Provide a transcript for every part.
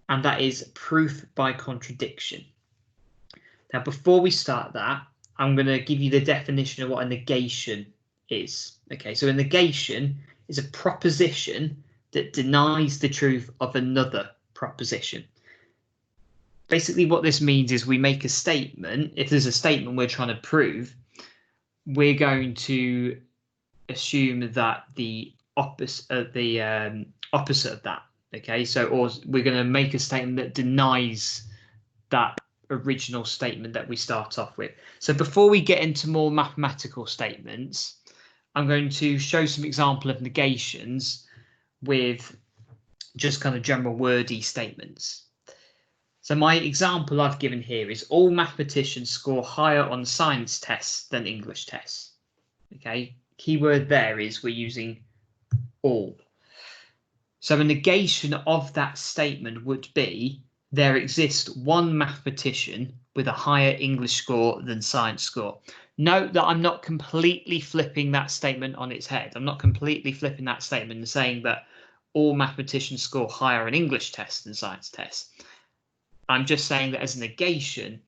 and that is proof by contradiction. Now, before we start that, I'm going to give you the definition of what a negation is. Okay, so a negation is a proposition that denies the truth of another proposition. Basically, what this means is we make a statement. If there's a statement we're trying to prove, we're going to assume that the opposite of that. Okay, so or we're going to make a statement that denies that original statement that we start off with. So before we get into more mathematical statements, I'm going to show some example of negations with just kind of general wordy statements. So my example I've given here is all mathematicians score higher on science tests than English tests. Okay, keyword there is we're using all. So a negation of that statement would be there exists one mathematician with a higher English score than science score. Note that I'm not completely flipping that statement on its head. I'm not completely flipping that statement and saying that all mathematicians score higher on English tests than science tests. I'm just saying that as a negation,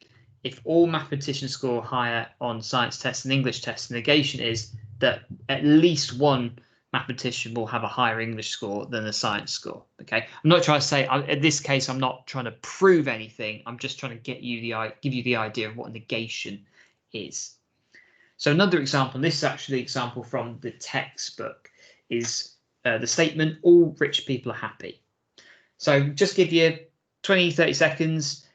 if all mathematicians score higher on science tests than English tests, the negation is that at least one mathematician will have a higher English score than a science score. Okay, I'm not trying to say in this case I'm not trying to prove anything. I'm just trying to give you the idea of what a negation is. So another example, and this is actually the example from the textbook, is the statement all rich people are happy. So just give you 20-30 seconds.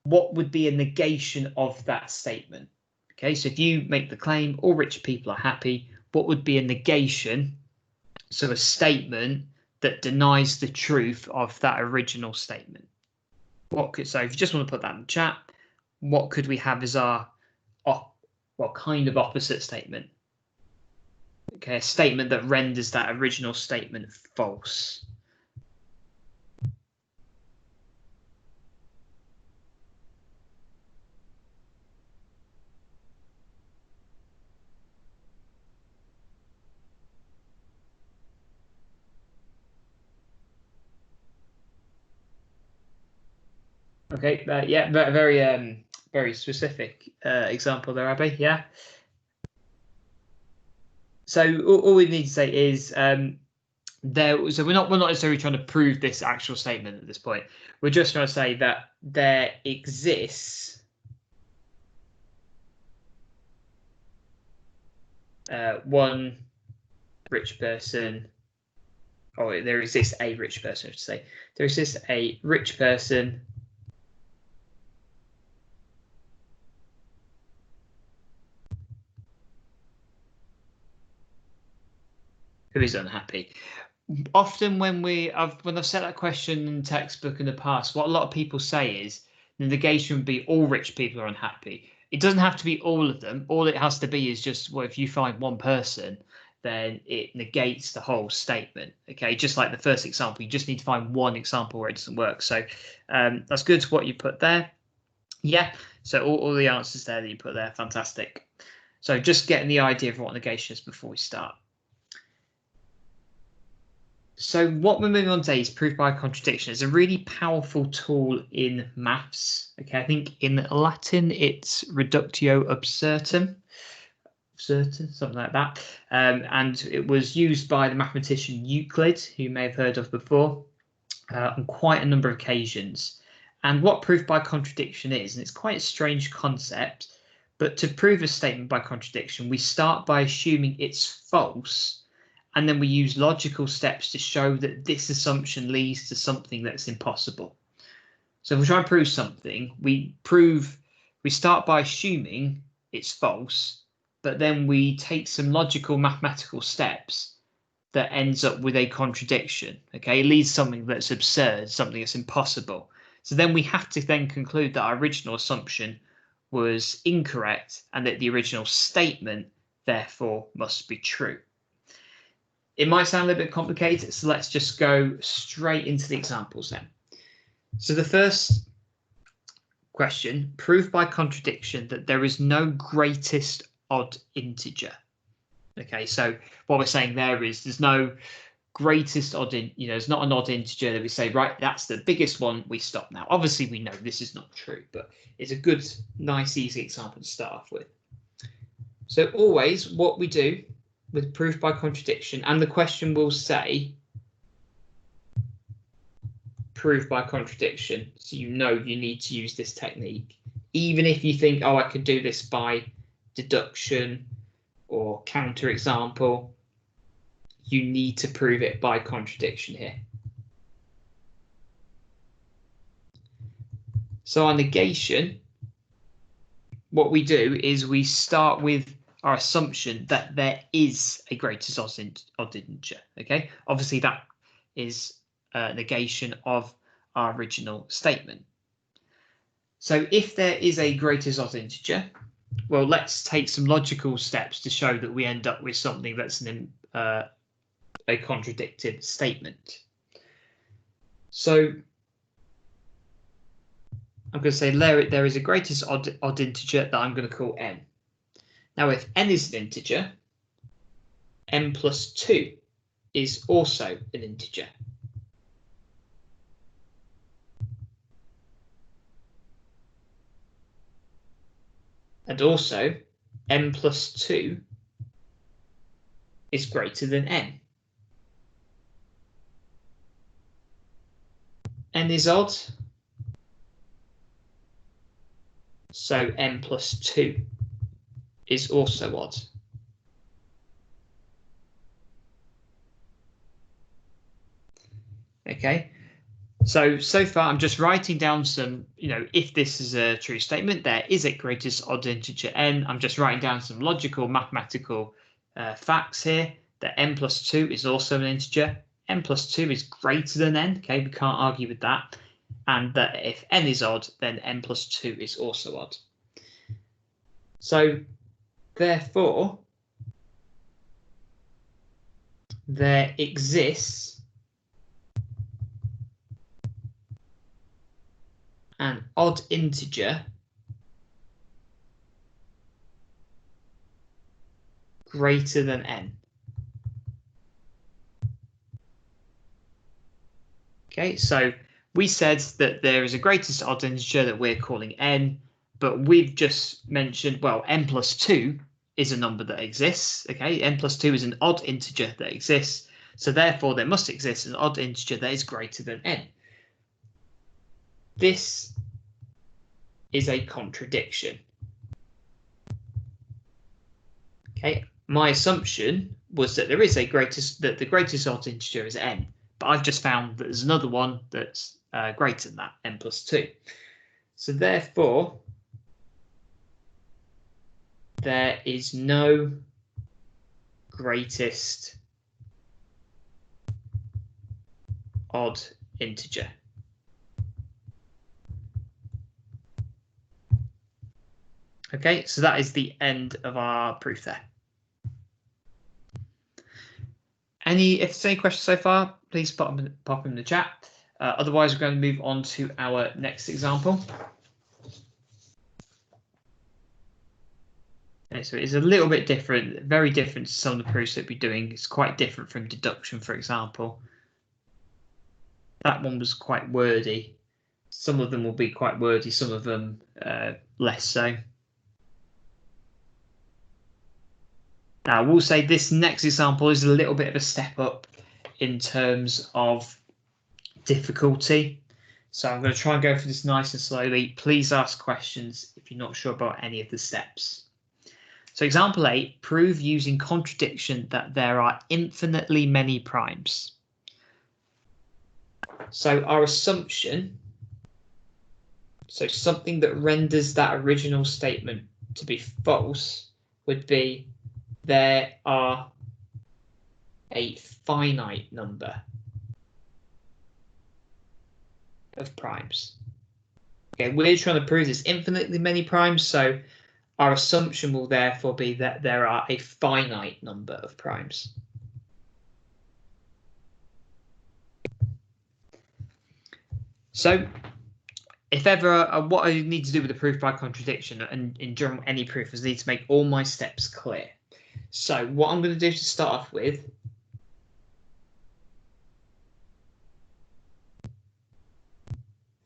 What would be a negation of that statement? Okay, so if you make the claim all rich people are happy, what would be a negation? So a statement that denies the truth of that original statement. So if you just want to put that in the chat, what could we have as our kind of opposite statement? Okay, a statement that renders that original statement false. Okay, yeah, very specific example there, Abby. Yeah. So all we need to say is so we're not necessarily trying to prove this actual statement at this point. We're just trying to say that there exists one rich person, or there exists a rich person, I should say. There exists a rich person who is unhappy. Often when I've set that question in textbook in the past, what a lot of people say is the negation would be all rich people are unhappy. It doesn't have to be all of them. All it has to be is just, well, if you find one person, then it negates the whole statement. Okay, just like the first example, you just need to find one example where it doesn't work. So that's good what you put there. Yeah, so all the answers there that you put there, fantastic. So just getting the idea of what negation is before we start. So what we're moving on today is proof by contradiction. It's a really powerful tool in maths. Okay, I think in Latin it's reductio absurdum, something like that. And it was used by the mathematician Euclid, who you may have heard of before, on quite a number of occasions. And what proof by contradiction is, and it's quite a strange concept, but to prove a statement by contradiction, we start by assuming it's false. And then we use logical steps to show that this assumption leads to something that's impossible. So if we try and prove something, we start by assuming it's false, but then we take some logical mathematical steps that ends up with a contradiction. Okay, it leads to something that's absurd, something that's impossible. So then we have to then conclude that our original assumption was incorrect and that the original statement therefore must be true. It might sound a little bit complicated, so let's just go straight into the examples then. So the first question, prove by contradiction that there is no greatest odd integer. Okay, so what we're saying there is there's no greatest odd it's not an odd integer that we say, right, that's the biggest one, we stop now. Obviously, we know this is not true, but it's a good, nice, easy example to start off with. So always what we do with proof by contradiction, and the question will say proof by contradiction, so you know you need to use this technique. Even if you think, oh, I could do this by deduction or counter example, you need to prove it by contradiction here. So our negation, what we do is we start with our assumption that there is a greatest odd integer. Okay, obviously that is a negation of our original statement. So if there is a greatest odd integer, well, let's take some logical steps to show that we end up with something that's a contradicted statement. So I'm going to say there is a greatest odd integer that I'm going to call n. Now, if n is an integer, n plus 2 is also an integer. And also, n plus 2 is greater than n. N is odd, so n plus 2 is also odd. Okay, so far I'm just writing down some, if this is a true statement, there is a greatest odd integer n. I'm just writing down some logical mathematical facts here, that n plus 2 is also an integer. N plus 2 is greater than n, okay, we can't argue with that. And that if n is odd, then n plus 2 is also odd. So therefore, there exists an odd integer greater than n. Okay, so we said that there is a greatest odd integer that we're calling n, but we've just mentioned, well, n plus 2 is a number that exists. Okay, n plus 2 is an odd integer that exists. So therefore, there must exist an odd integer that is greater than n. This is a contradiction. Okay, my assumption was that there is the greatest odd integer is n, but I've just found that there's another one that's greater than that, n plus 2. So therefore, there is no greatest odd integer. Okay, so that is the end of our proof there. If there's any questions so far, please pop them in the chat. Otherwise, we're going to move on to our next example. Okay, so it's a little bit different, very different to some of the proofs that we're doing. It's quite different from deduction, for example. That one was quite wordy. Some of them will be quite wordy, some of them less so. Now, I will say this next example is a little bit of a step up in terms of difficulty. So I'm going to try and go through this nice and slowly. Please ask questions if you're not sure about any of the steps. So example 8, prove using contradiction that there are infinitely many primes. So our assumption, so something that renders that original statement to be false, would be there are a finite number of primes. Okay, we're trying to prove there's infinitely many primes, so our assumption will therefore be that there are a finite number of primes. So if ever, what I need to do with the proof by contradiction, and in general any proof, is I need to make all my steps clear. So what I'm going to do to start off with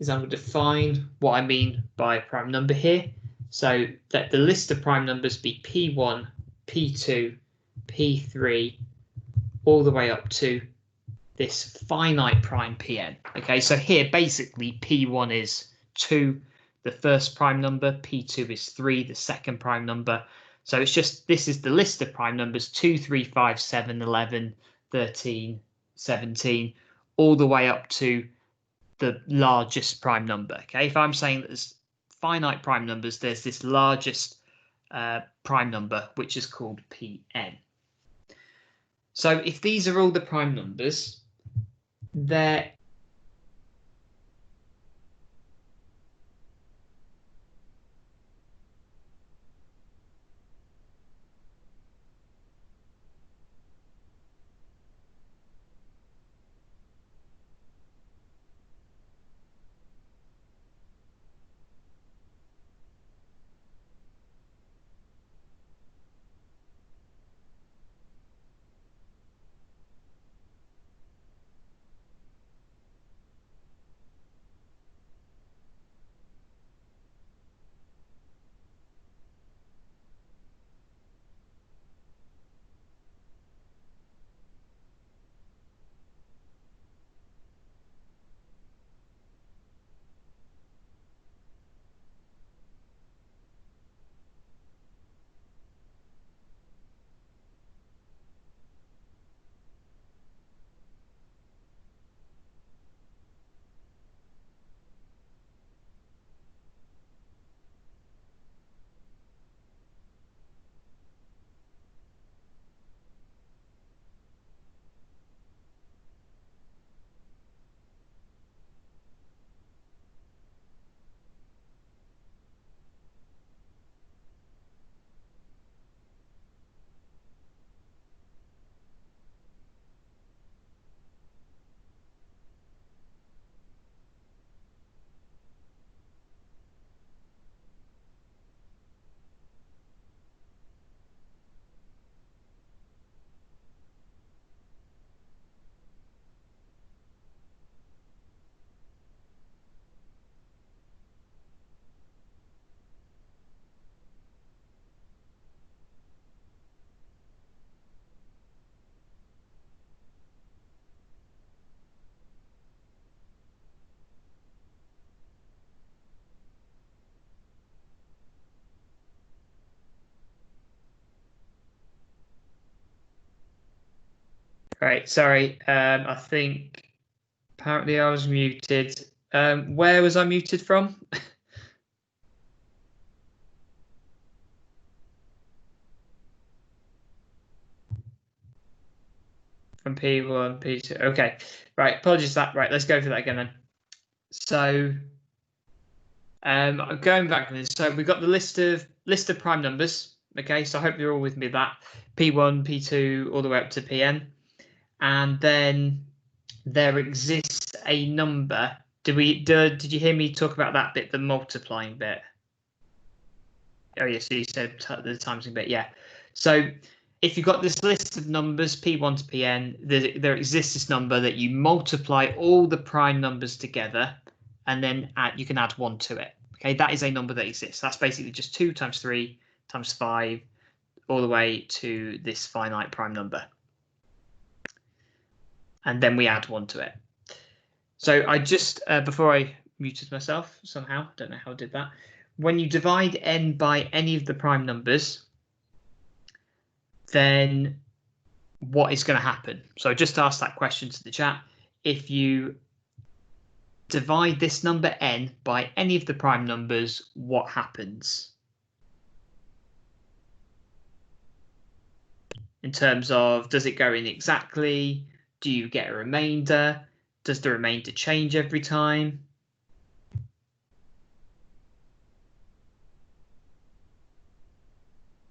is I'm going to define what I mean by a prime number here. So let the list of prime numbers be P1, P2, P3, all the way up to this finite prime Pn. Okay, so here basically P1 is 2, the first prime number, P2 is 3, the second prime number. So it's just, this is the list of prime numbers 2, 3, 5, 7, 11, 13, 17, all the way up to the largest prime number. Okay, if I'm saying that there's finite prime numbers, there's this largest prime number, which is called Pn. So if these are all the prime numbers, they're right. Sorry, I think apparently I was muted. Where was I muted from? From P1, P2. Okay, right. Apologies for that. Right, let's go for that again then. So, going back to this. So we've got the list of prime numbers. Okay, so I hope you're all with me. That P1, P2, all the way up to Pn, and then there exists a number. Did you hear me talk about that bit, the multiplying bit? Oh yes, so you said the timesing bit. Yeah. So if you've got this list of numbers P1 to Pn, there exists this number that you multiply all the prime numbers together, and then you can add 1 to it. Okay, that is a number that exists. That's basically just 2 times 3 times 5 all the way to this finite prime number. And then we add 1 to it. So I just, before I muted myself somehow, don't know how I did that. When you divide n by any of the prime numbers, then what is going to happen? So just ask that question to the chat. If you divide this number n by any of the prime numbers, what happens? In terms of, does it go in exactly? Do you get a remainder? Does the remainder change every time?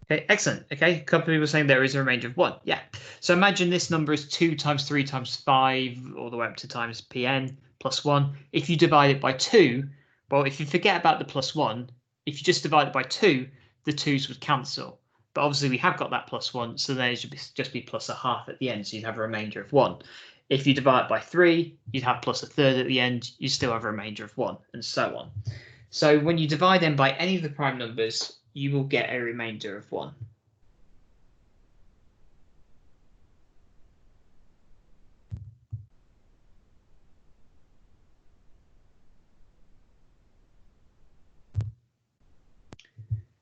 Okay, excellent. Okay, a couple of people saying there is a remainder of 1. Yeah. So imagine this number is 2 times 3 times 5 all the way up to times Pn plus 1. If you divide it by 2, well, if you forget about the plus 1, if you just divide it by 2, the 2's would cancel. But obviously we have got that plus 1, so there should just be plus a half at the end, so you'd have a remainder of 1. If you divide it by 3, you'd have plus a third at the end. You still have a remainder of 1, and so on. So when you divide n by any of the prime numbers, you will get a remainder of 1.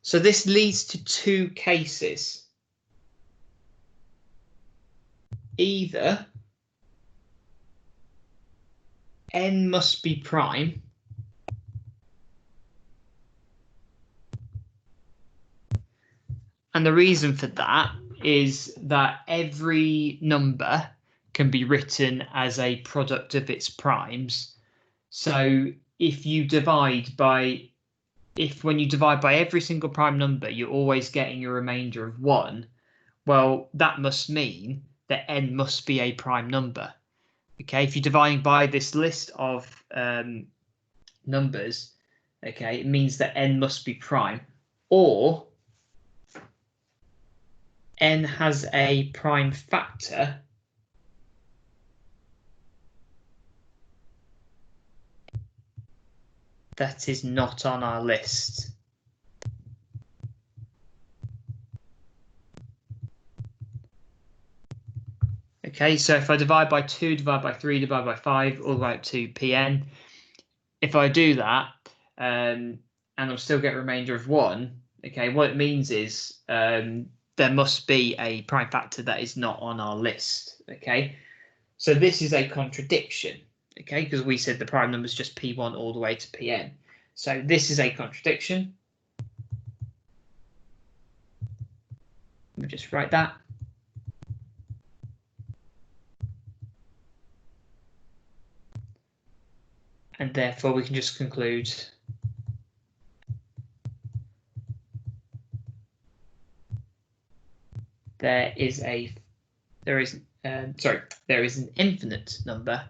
So this leads to 2 cases. Either n must be prime, and the reason for that is that every number can be written as a product of its primes. So if you divide by, when you divide by every single prime number, you're always getting a remainder of 1. Well, that must mean that n must be a prime number. Okay, if you're dividing by this list of numbers, okay, it means that n must be prime, or n has a prime factor that is not on our list. Okay, so if I divide by 2, divide by 3, divide by 5, all the way up to Pn, if I do that and I'll still get a remainder of 1, okay, what it means is there must be a prime factor that is not on our list. Okay, so this is a contradiction, okay, because we said the prime number is just P1 all the way to Pn. So this is a contradiction. Let me just write that. And therefore we can just conclude there is an infinite number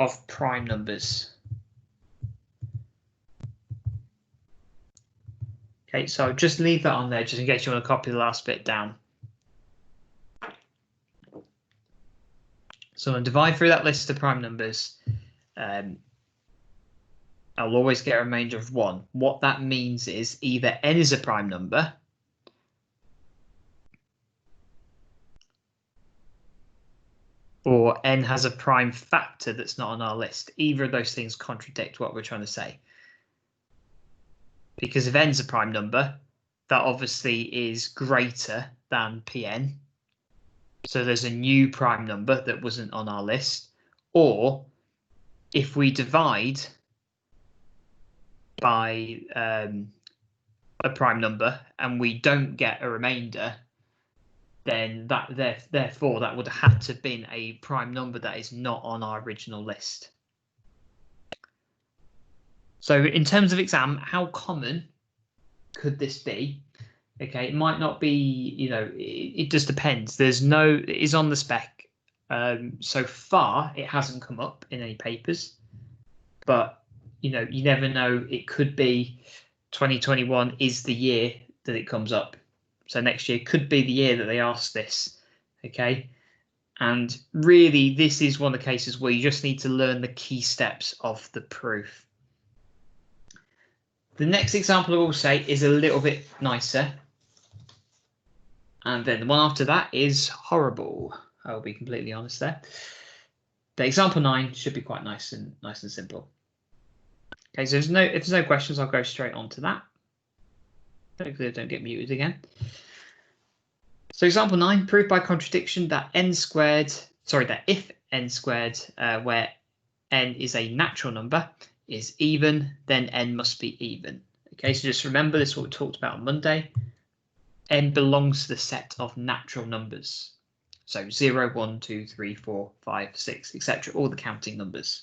of prime numbers. Okay, so just leave that on there just in case you want to copy the last bit down. So I'm going to divide through that list of prime numbers. I'll always get a remainder of 1. What that means is either n is a prime number, or n has a prime factor that's not on our list. Either of those things contradict what we're trying to say. Because if n's a prime number, that obviously is greater than Pn. So there's a new prime number that wasn't on our list. Or if we divide by a prime number and we don't get a remainder, then therefore that would have had to have been a prime number that is not on our original list. So in terms of exam, how common could this be? Okay, it might not be, you know, it just depends. It is on the spec. So far, it hasn't come up in any papers, but you know, you never know. It could be 2021 is the year that it comes up. So next year could be the year that they ask this. Okay, and really, this is one of the cases where you just need to learn the key steps of the proof. The next example I will say is a little bit nicer. And then the one after that is horrible. I'll be completely honest there. The example 9 should be quite nice and simple. Okay, so if there's no questions, I'll go straight on to that. Hopefully I don't get muted again. So example 9, proof by contradiction that if n squared, where n is a natural number, is even, then n must be even. Okay, so just remember this is what we talked about on Monday. N belongs to the set of natural numbers. So 0, 1, 2, 3, 4, 5, 6, etc. All the counting numbers.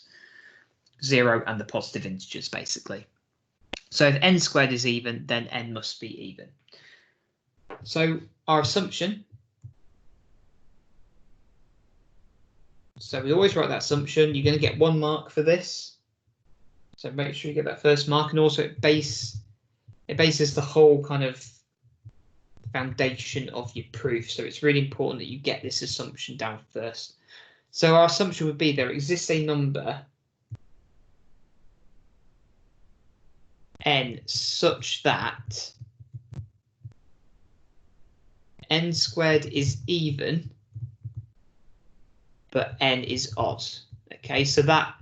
0 and the positive integers, basically. So if n squared is even, then n must be even. So our assumption. So we always write that assumption. You're going to get 1 mark for this. So make sure you get that first mark, and also it bases the whole kind of foundation of your proof. So it's really important that you get this assumption down first. So our assumption would be there exists a number n such that n squared is even, but n is odd. Okay, so that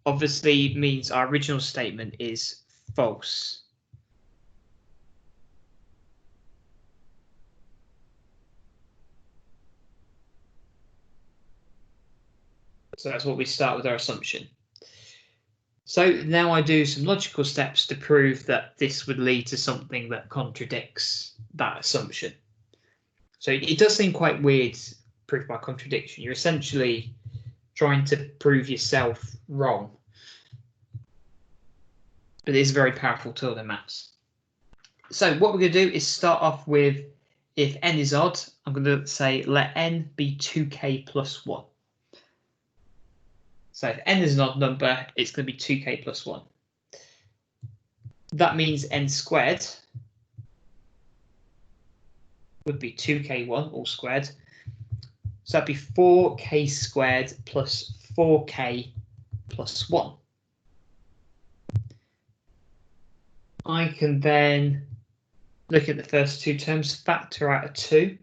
obviously means our original statement is false. So that's what we start with our assumption. So now I do some logical steps to prove that this would lead to something that contradicts that assumption. So it does seem quite weird, proof by contradiction. You're essentially trying to prove yourself wrong. But it is a very powerful tool in maths. So what we're going to do is start off with, if n is odd, I'm going to say let n be 2k plus 1. So if n is an odd number, it's going to be 2k plus 1. That means n squared would be 2k1 all squared. So that'd be 4k squared plus 4k plus 1. I can then look at the first two terms, factor out a 2,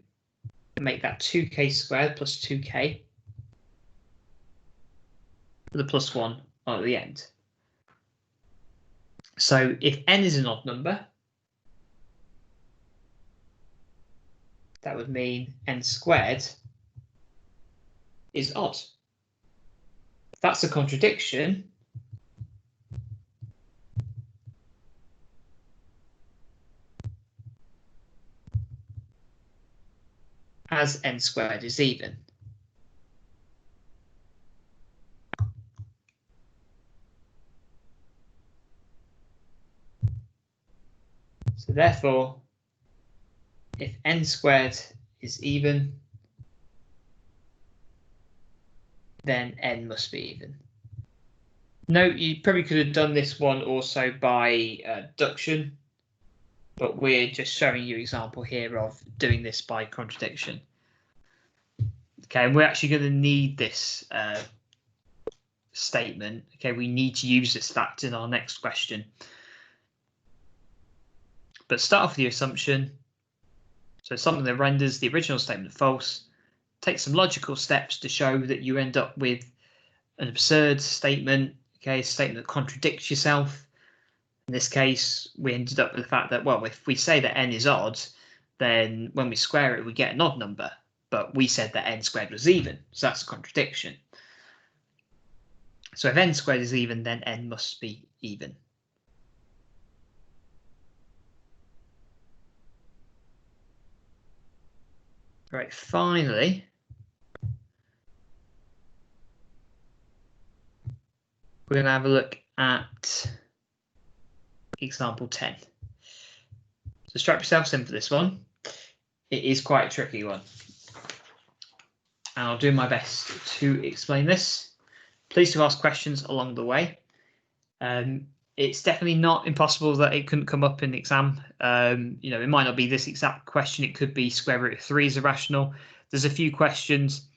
and make that 2k squared plus 2k. The plus 1 at the end. So if n is an odd number, that would mean n squared is odd. If that's a contradiction, as n squared is even. So therefore, if n squared is even, then n must be even. Note, you probably could have done this one also by deduction, but we're just showing you an example here of doing this by contradiction. Okay, and we're actually going to need this statement. Okay, we need to use this fact in our next question. But start off with your assumption. So something that renders the original statement false. Take some logical steps to show that you end up with an absurd statement, okay, a statement that contradicts yourself. In this case, we ended up with the fact that, well, if we say that n is odd, then when we square it, we get an odd number. But we said that n squared was even, so that's a contradiction. So if n squared is even, then n must be even. Right, finally, we're going to have a look at example 10. So strap yourselves in for this one. It is quite a tricky one. And I'll do my best to explain this. Please do ask questions along the way. It's definitely not impossible that it couldn't come up in the exam. You know, it might not be this exact question. It could be square root of 3 is irrational. There's a few questions.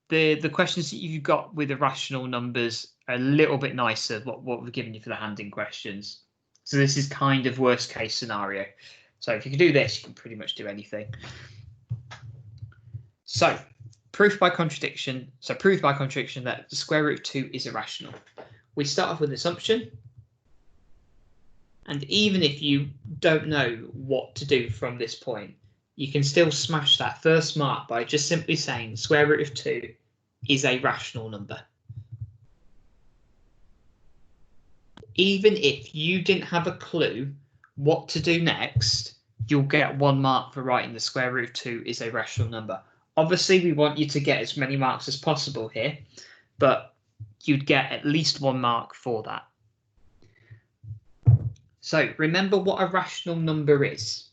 The questions that you've got with irrational numbers are a little bit nicer what we've given you for the hand-in questions. So this is kind of worst case scenario. So if you can do this, you can pretty much do anything. So proof by contradiction. So prove by contradiction that the square root of 2 is irrational. We start off with an assumption. And even if you don't know what to do from this point, you can still smash that first mark by just simply saying the square root of 2 is a rational number. Even if you didn't have a clue what to do next, you'll get 1 mark for writing the square root of 2 is a rational number. Obviously, we want you to get as many marks as possible here, but you'd get at least 1 mark for that. So remember what a rational number is.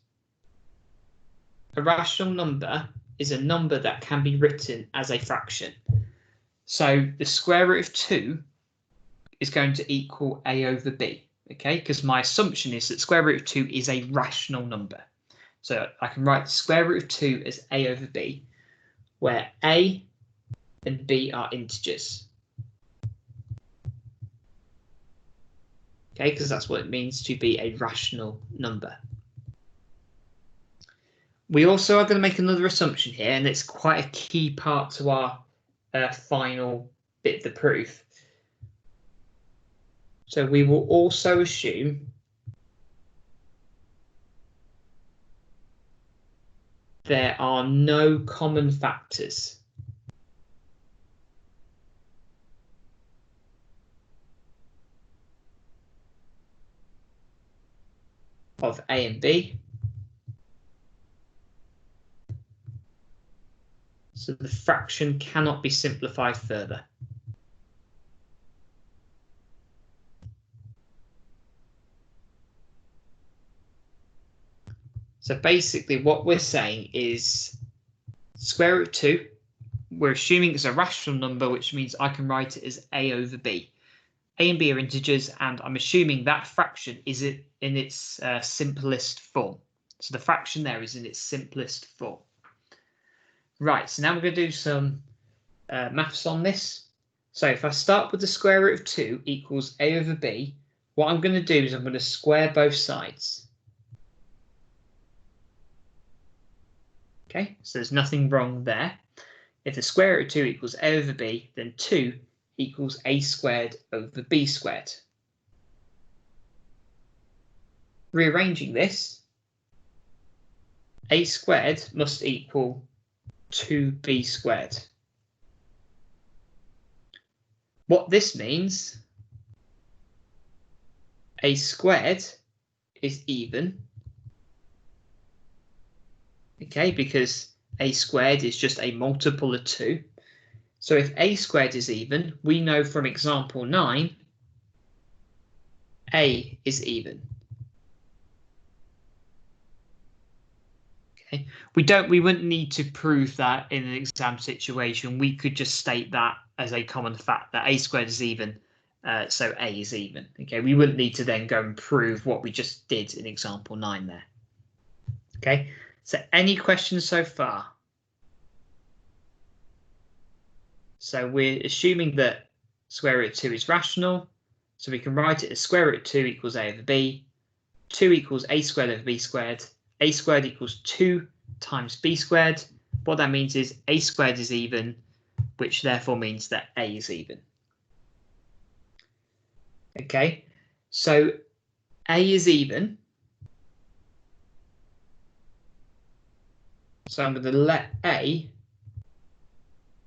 A rational number is a number that can be written as a fraction. So the square root of 2 is going to equal a over b. okay, because my assumption is that square root of 2 is a rational number. So I can write the square root of 2 as a over b, where a and b are integers. Okay, because that's what it means to be a rational number. We also are going to make another assumption here, and it's quite a key part to our final bit of the proof. So we will also assume there are no common factors of a and b. So the fraction cannot be simplified further. So basically what we're saying is square root of 2, we're assuming it's a rational number, which means I can write it as a over b. A and b are integers, and I'm assuming that fraction is in its simplest form. So the fraction there is in its simplest form. Right, so now we're going to do some maths on this. So if I start with the square root of 2 equals a over b, what I'm going to do is I'm going to square both sides. Okay, so there's nothing wrong there. If the square root of 2 equals a over b, then 2 equals a squared over b squared. Rearranging this, a squared must equal 2b squared. What this means, a squared is even, okay, because a squared is just a multiple of 2. So if a squared is even, we know from example 9, a is even. Okay, we wouldn't need to prove that in an exam situation. We could just state that as a common fact that a squared is even, so a is even. Okay, we wouldn't need to then go and prove what we just did in example 9 there. Okay, so any questions so far? So we're assuming that square root of 2 is rational, so we can write it as square root of 2 equals a over b, 2 equals a squared over b squared, a squared equals 2 times b squared. What that means is a squared is even, which therefore means that a is even. Okay, so a is even. So I'm going to let a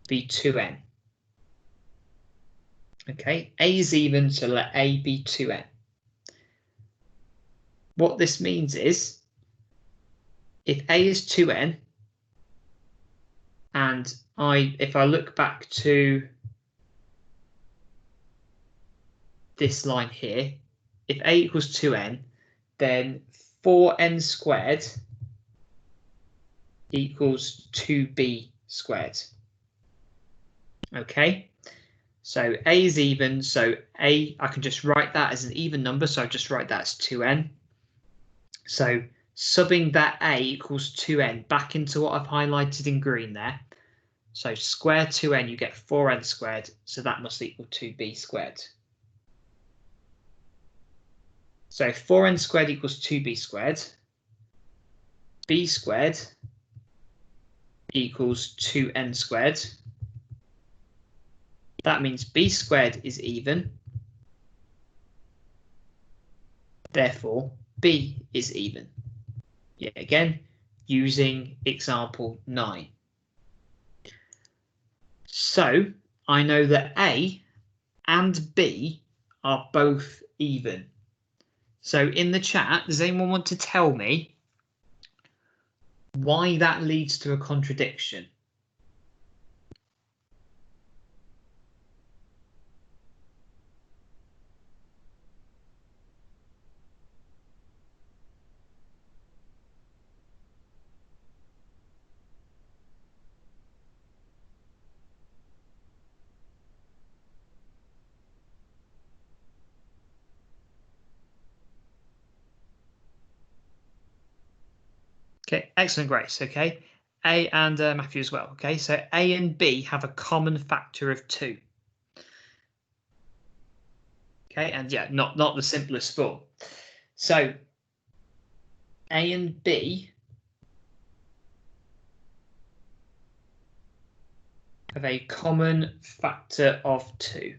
be 2n. Okay, a is even, so let a be 2n. What this means is, if a is 2n, and if I look back to this line here, if a equals 2n, then 4n squared equals 2b squared. Okay, so a is even, so I can just write that as an even number, so I just write that as 2n. So subbing that a equals 2n back into what I've highlighted in green there. So square 2n, you get 4n squared, so that must equal 2b squared. So 4n squared equals 2b squared. B squared equals 2n squared. That means b squared is even. Therefore, b is even. Yet again, using example 9. So I know that a and b are both even. So in the chat, does anyone want to tell me why that leads to a contradiction? Okay, excellent, Grace. Okay, A and Matthew as well. Okay, so A and B have a common factor of 2. Okay, and yeah, not the simplest form. So A and B have a common factor of 2.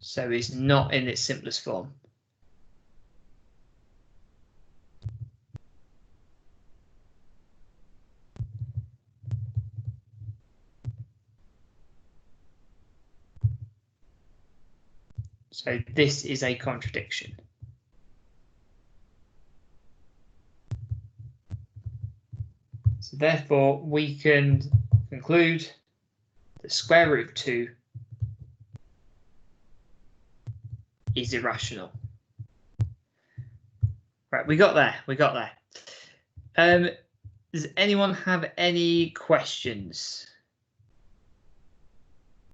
So it's not in its simplest form. So this is a contradiction. So therefore, we can conclude the square root of 2 is irrational. Right, we got there. We got there. Does anyone have any questions?